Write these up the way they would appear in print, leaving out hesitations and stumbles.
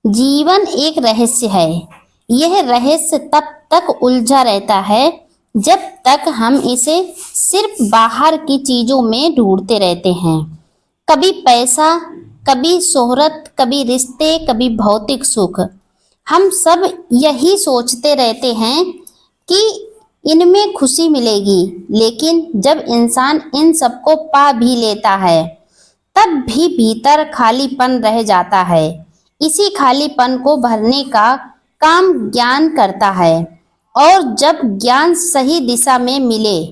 जीवन एक रहस्य है। यह रहस्य तब तक उलझा रहता है जब तक हम इसे सिर्फ बाहर की चीजों में ढूंढते रहते हैं। कभी पैसा, कभी शोहरत, कभी रिश्ते, कभी भौतिक सुख। हम सब यही सोचते रहते हैं कि इनमें खुशी मिलेगी, लेकिन जब इंसान इन सबको पा भी लेता है तब भी भीतर खालीपन रह जाता है। इसी खालीपन को भरने का काम ज्ञान करता है, और जब ज्ञान सही दिशा में मिले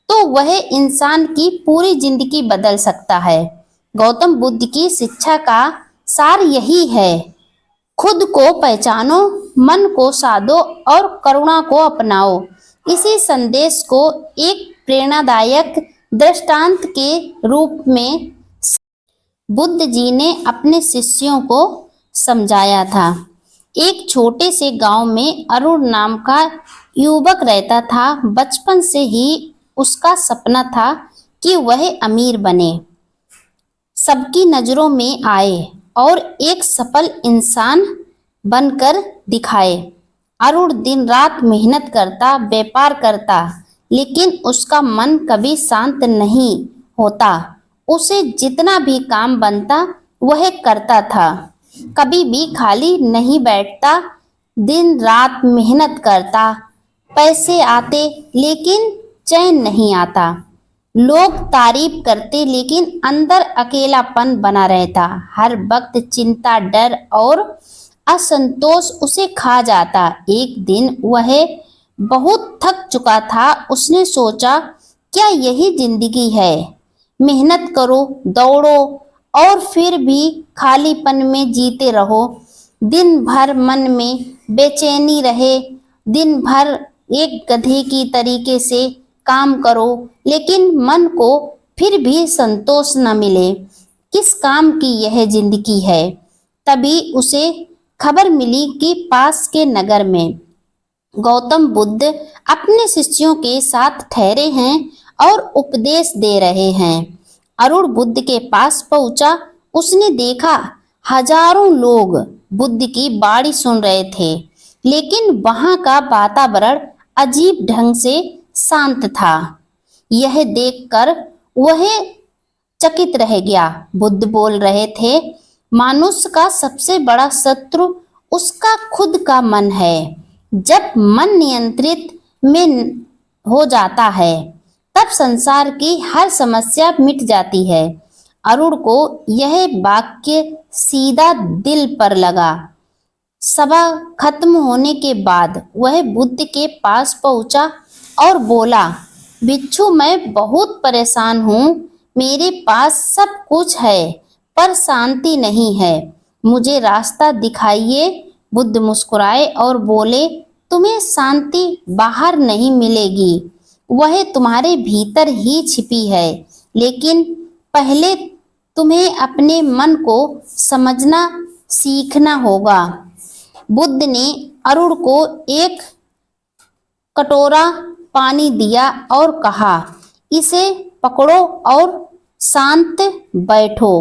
तो वह इंसान की पूरी जिंदगी बदल सकता है। गौतम बुद्ध की शिक्षा का सार यही है, खुद को पहचानो, मन को साधो और करुणा को अपनाओ। इसी संदेश को एक प्रेरणादायक दृष्टांत के रूप में बुद्ध जी ने अपने शिष्यों को समझाया था। एक छोटे से गांव में अरुण नाम का युवक रहता था। बचपन से ही उसका सपना था कि वह अमीर बने, सबकी नजरों में आए और एक सफल इंसान बनकर दिखाए। अरुण दिन रात मेहनत करता, व्यापार करता, लेकिन उसका मन कभी शांत नहीं होता। उसे जितना भी काम बनता वह करता था, कभी भी खाली नहीं बैठता। दिन रात मेहनत करता, पैसे आते लेकिन चैन नहीं आता। लोग तारीफ करते लेकिन अंदर अकेलापन बना रहता। हर वक्त चिंता, डर और असंतोष उसे खा जाता। एक दिन वह बहुत थक चुका था। उसने सोचा, क्या यही जिंदगी है? मेहनत करो, दौड़ो और फिर भी खालीपन में जीते रहो। दिन भर मन में बेचैनी रहे, दिन भर एक गधे की तरीके से काम करो, लेकिन मन को फिर भी संतोष न मिले। किस काम की यह जिंदगी है? तभी उसे खबर मिली कि पास के नगर में गौतम बुद्ध अपने शिष्यों के साथ ठहरे हैं और उपदेश दे रहे हैं। अरुण बुद्ध के पास पहुंचा। उसने देखा हजारों लोग बुद्ध की बाणी सुन रहे थे, लेकिन वहां का वातावरण अजीब ढंग से शांत था। यह देखकर वह चकित रह गया। बुद्ध बोल रहे थे, मनुष्य का सबसे बड़ा शत्रु उसका खुद का मन है। जब मन नियंत्रित में हो जाता है तब संसार की हर समस्या मिट जाती है। अरुण को यह वाक्य सीधा दिल पर लगा। सभा खत्म होने के बाद वह बुद्ध के पास पहुंचा और बोला, भिक्षु, मैं बहुत परेशान हूँ। मेरे पास सब कुछ है पर शांति नहीं है, मुझे रास्ता दिखाइए। बुद्ध मुस्कुराए और बोले, तुम्हें शांति बाहर नहीं मिलेगी, वह तुम्हारे भीतर ही छिपी है। लेकिन पहले तुम्हें अपने मन को समझना सीखना होगा। बुद्ध ने अरुण को एक कटोरा पानी दिया और कहा, इसे पकड़ो और शांत बैठो।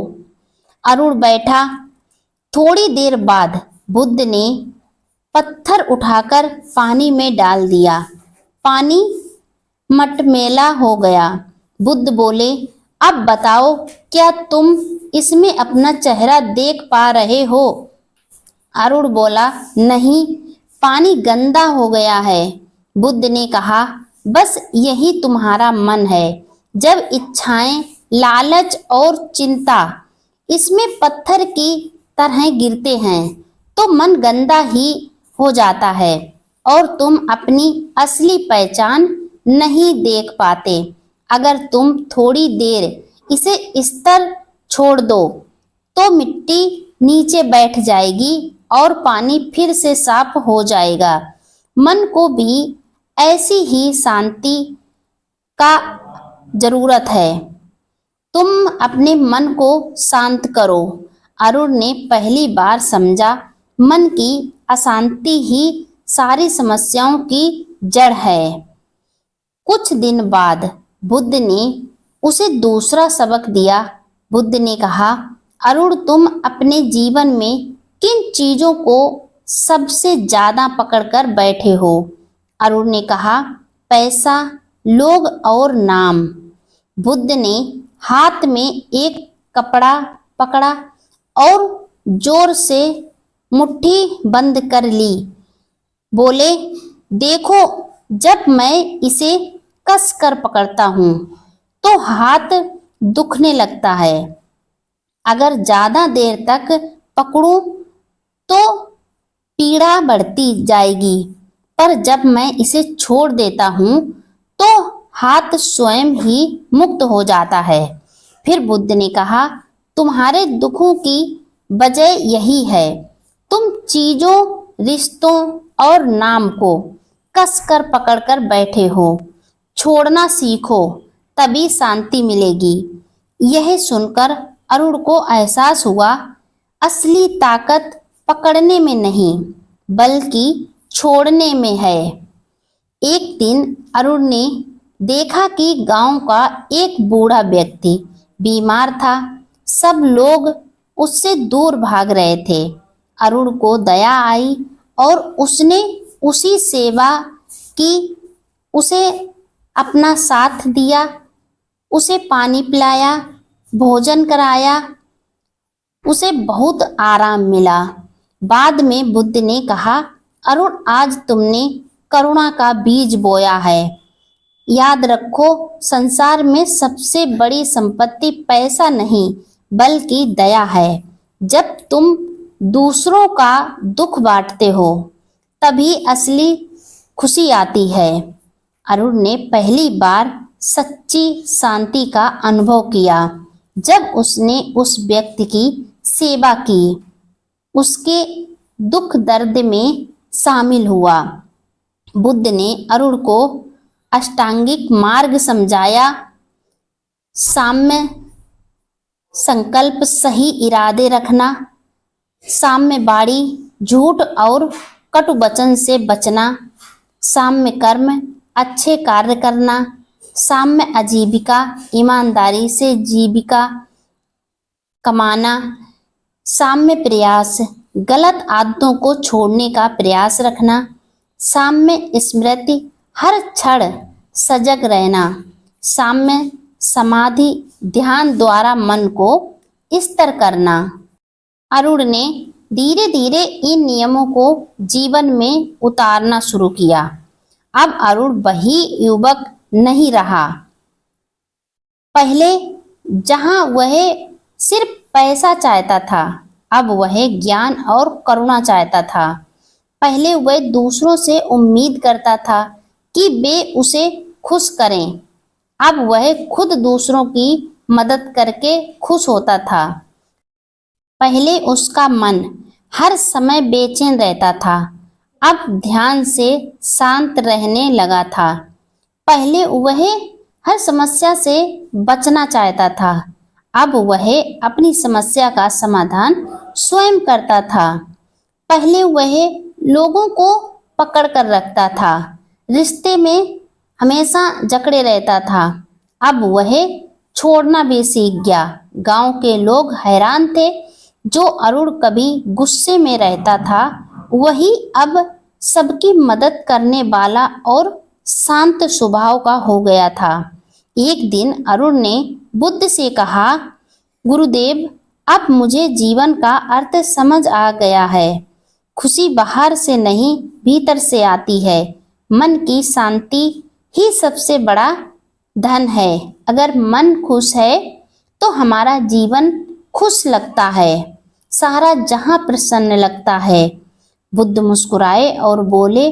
अरुण बैठा। थोड़ी देर बाद बुद्ध ने पत्थर उठाकर पानी में डाल दिया। पानी मटमैला हो गया। बुद्ध बोले, अब बताओ, क्या तुम इसमें अपना चेहरा देख पा रहे हो? अरुण बोला, नहीं, पानी गंदा हो गया है। बुद्ध ने कहा, बस यही तुम्हारा मन है। जब इच्छाएं, लालच और चिंता इसमें पत्थर की तरह गिरते हैं तो मन गंदा ही हो जाता है और तुम अपनी असली पहचान नहीं देख पाते। अगर तुम थोड़ी देर इसे स्तर छोड़ दो तो मिट्टी नीचे बैठ जाएगी और पानी फिर से साफ हो जाएगा। मन को भी ऐसी ही शांति का जरूरत है। तुम अपने मन को शांत करो। अरुण ने पहली बार समझा, मन की अशांति ही सारी समस्याओं की जड़ है। कुछ दिन बाद बुद्ध ने उसे दूसरा सबक दिया। बुद्ध ने कहा, अरुण, तुम अपने जीवन में किन चीजों को सबसे ज्यादा पकड़कर बैठे हो? अरुण ने कहा, पैसा, लोग और नाम। बुद्ध ने हाथ में एक कपड़ा पकड़ा और जोर से मुट्ठी बंद कर ली। बोले, देखो, जब मैं इसे कस कर पकड़ता हूँ तो हाथ दुखने लगता है। अगर ज्यादा देर तक पकड़ूं तो पीड़ा बढ़ती जाएगी, पर जब मैं इसे छोड़ देता हूँ तो हाथ स्वयं ही मुक्त हो जाता है। फिर बुद्ध ने कहा, तुम्हारे दुखों की वजह यही है। तुम चीजों, रिश्तों और नाम को कसकर पकड़कर बैठे हो। छोड़ना सीखो, तभी शांति मिलेगी। यह सुनकर अरुण को एहसास हुआ, असली ताकत पकड़ने में नहीं बल्कि छोड़ने में है। एक दिन अरुण ने देखा कि गांव का एक बूढ़ा व्यक्ति बीमार था। सब लोग उससे दूर भाग रहे थे। अरुण को दया आई और उसने उसी सेवा की, उसे अपना साथ दिया, उसे पानी पिलाया, भोजन कराया। उसे बहुत आराम मिला। बाद में बुद्ध ने कहा, अरुण, आज तुमने करुणा का बीज बोया है। याद रखो, संसार में सबसे बड़ी संपत्ति पैसा नहीं बल्कि दया है। जब तुम दूसरों का दुख बांटते हो तभी असली खुशी आती है। अरुण ने पहली बार सच्ची शांति का अनुभव किया जब उसने उस व्यक्ति की सेवा की, उसके दुख दर्द में शामिल हुआ। बुद्ध ने अरुण को अष्टांगिक मार्ग समझाया। साम्य संकल्प, सही इरादे रखना, साम्यवादी, झूठ और कटु वचन से बचना, साम्य कर्म, अच्छे कार्य करना, साम्य आजीविका, ईमानदारी से जीविका कमाना, साम्य प्रयास, गलत आदतों को छोड़ने का प्रयास रखना, साम्य स्मृति, हर क्षण सजग रहना, साम्य समाधि, ध्यान द्वारा मन को स्थिर करना। अरुण ने धीरे धीरे इन नियमों को जीवन में उतारना शुरू किया। अब अरुण वही युवक नहीं रहा। पहले जहां वह सिर्फ पैसा चाहता था, अब वह ज्ञान और करुणा चाहता था। पहले वह दूसरों से उम्मीद करता था कि वे उसे खुश करें, अब वह खुद दूसरों की मदद करके खुश होता था। पहले उसका मन हर समय बेचैन रहता था, अब ध्यान से शांत रहने लगा था। पहले वह हर समस्या से बचना चाहता था, अब वह अपनी समस्या का समाधान स्वयं करता था। पहले वह लोगों को पकड़ कर रखता था, रिश्ते में हमेशा जकड़े रहता था, अब वह छोड़ना भी सीख गया। गांव के लोग हैरान थे। जो अरुण कभी गुस्से में रहता था वही अब सबकी मदद करने वाला और शांत स्वभाव का हो गया था। एक दिन अरुण ने बुद्ध से कहा, गुरुदेव, अब मुझे जीवन का अर्थ समझ आ गया है। खुशी बाहर से नहीं भीतर से आती है। मन की शांति ही सबसे बड़ा धन है। अगर मन खुश है तो हमारा जीवन खुश लगता है, सारा जहां प्रसन्न लगता है। बुद्ध मुस्कुराए और बोले,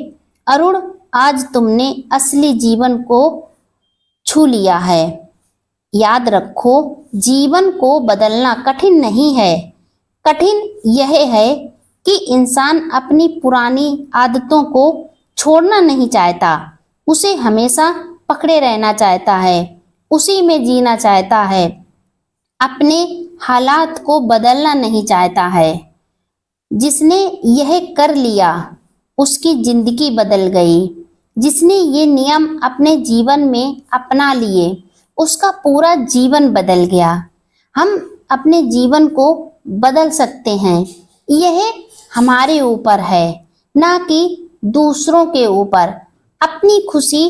अरुण, आज तुमने असली जीवन को छू लिया है। याद रखो, जीवन को बदलना कठिन नहीं है, कठिन यह है कि इंसान अपनी पुरानी आदतों को छोड़ना नहीं चाहता, उसे हमेशा पकड़े रहना चाहता है, उसी में जीना चाहता है, अपने हालात को बदलना नहीं चाहता है। जिसने यह कर लिया उसकी जिंदगी बदल गई। जिसने ये नियम अपने जीवन में अपना लिए उसका पूरा जीवन बदल गया। हम अपने जीवन को बदल सकते हैं। यह हमारे ऊपर है, ना कि दूसरों के ऊपर। अपनी खुशी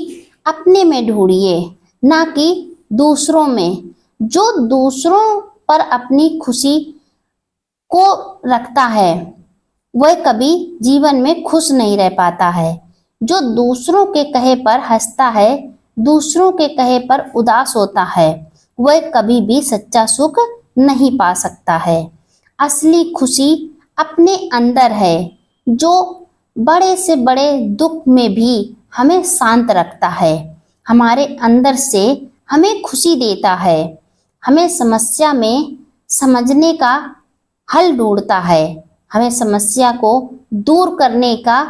अपने में ढूंढिए, ना कि दूसरों में। जो दूसरों पर अपनी खुशी को रखता है वह कभी जीवन में खुश नहीं रह पाता है। जो दूसरों के कहे पर हंसता है, दूसरों के कहे पर उदास होता है, वह कभी भी सच्चा सुख नहीं पा सकता है। असली खुशी अपने अंदर है, जो बड़े से बड़े दुख में भी हमें शांत रखता है, हमारे अंदर से हमें खुशी देता है, हमें समस्या में समझने का हल ढूंढता है, हमें समस्या को दूर करने का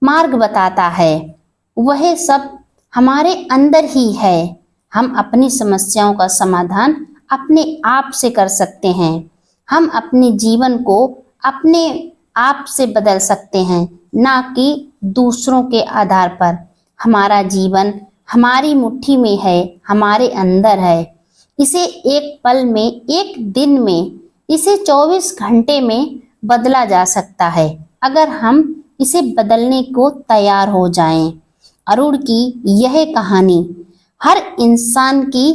मार्ग बताता है। वह सब हमारे अंदर ही है। हम अपनी समस्याओं का समाधान अपने आप से कर सकते हैं। हम अपने जीवन को अपने आप से बदल सकते हैं, ना कि दूसरों के आधार पर। हमारा जीवन हमारी मुट्ठी में है, हमारे अंदर है। इसे एक पल में, एक दिन में, इसे 24 घंटे में बदला जा सकता है, अगर हम इसे बदलने को तैयार हो जाएं। अरुण की यह कहानी हर इंसान की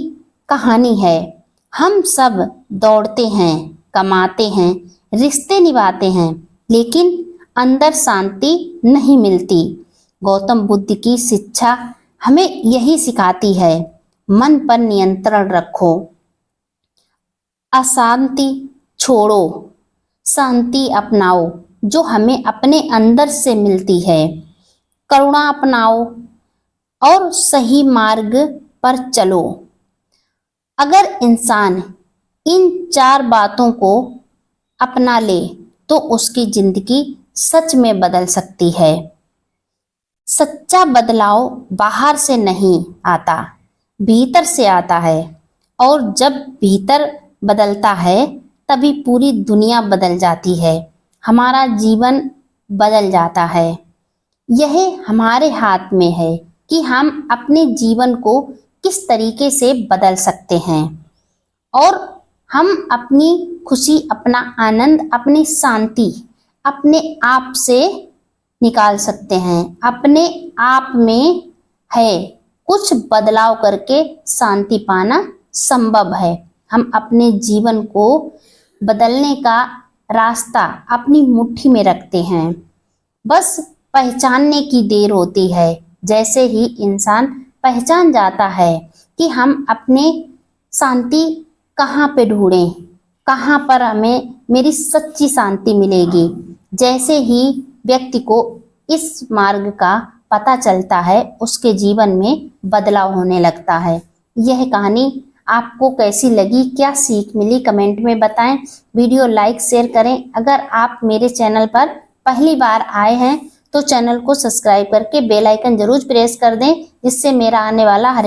कहानी है। हम सब दौड़ते हैं, कमाते हैं, रिश्ते निभाते हैं, लेकिन अंदर शांति नहीं मिलती। गौतम बुद्ध की शिक्षा हमें यही सिखाती है। मन पर नियंत्रण रखो, अशांति छोड़ो, शांति अपनाओ जो हमें अपने अंदर से मिलती है। करुणा अपनाओ और सही मार्ग पर चलो। अगर इंसान इन 4 बातों को अपना ले तो उसकी जिंदगी सच में बदल सकती है। सच्चा बदलाव बाहर से नहीं आता, भीतर से आता है। और जब भीतर बदलता है तभी पूरी दुनिया बदल जाती है, हमारा जीवन बदल जाता है। यह हमारे हाथ में है कि हम अपने जीवन को किस तरीके से बदल सकते हैं, और हम अपनी खुशी, अपना आनंद, अपनी शांति अपने आप से निकाल सकते हैं। अपने आप में है, कुछ बदलाव करके शांति पाना संभव है। हम अपने जीवन को बदलने का रास्ता अपनी मुट्ठी में रखते हैं, बस पहचानने की देर होती है। जैसे ही इंसान पहचान जाता है कि हम अपने शांति कहाँ पे ढूंढें, कहाँ पर हमें मेरी सच्ची शांति मिलेगी, जैसे ही व्यक्ति को इस मार्ग का पता चलता है, उसके जीवन में बदलाव होने लगता है। यह कहानी आपको कैसी लगी, क्या सीख मिली, कमेंट में बताएं। वीडियो लाइक शेयर करें। अगर आप मेरे चैनल पर पहली बार आए हैं तो चैनल को सब्सक्राइब करके बेल आइकन जरूर प्रेस कर दें, जिससे मेरा आने वाला हर एक